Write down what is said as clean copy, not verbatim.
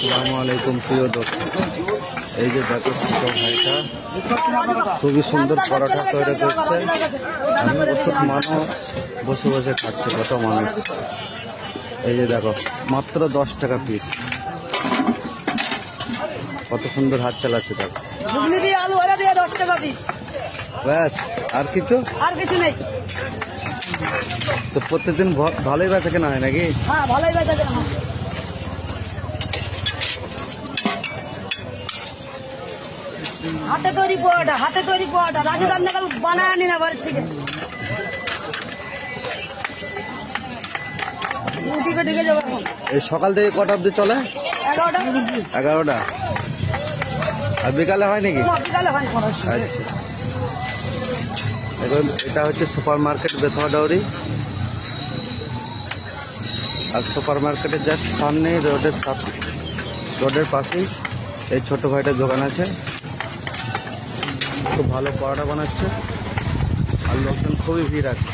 আসসালামু আলাইকুম প্রিয় দর্শক, এই যে দেখো ছোট ভাইটা খুবই সুন্দর পরোটা তৈরি করছে। প্রচুর মানুষ বসে বসে খাচ্ছে, কত মানুষ। এই যে দেখো মাত্র 10 টাকা পিস, কত সুন্দর হাত চালাচ্ছে। দেখো ঘুগনি দিয়ে আলু ভাজা দিয়ে 10 টাকা পিস, ব্যাস আর কিছু নেই। তো প্রত্যেকদিন ভালোই বেচা কেনা হয় নাকি? হ্যাঁ, ভালোই বেচা কেনা হয়। হাতে তৈরি পরোটা রাজু রান্নাকাল বানায় আনি না বাড়ির থেকে। ঢুকে যাবো এখন। এই সকাল থেকে কটা অবধি চলে? 11টা। আর বিকালে হয় নাকি? বিকালে হয়। আচ্ছা, এখন এটা হচ্ছে সুপার মার্কেট বেথুয়াডাউরি, আর সুপার মার্কেটের জাস্ট সামনে রোডের পাশেই এই ছোট ভাইটার দোকান আছে। খুব ভালো পরোটা বানাচ্ছে আর লোকজন খুবই ভিড় আছে।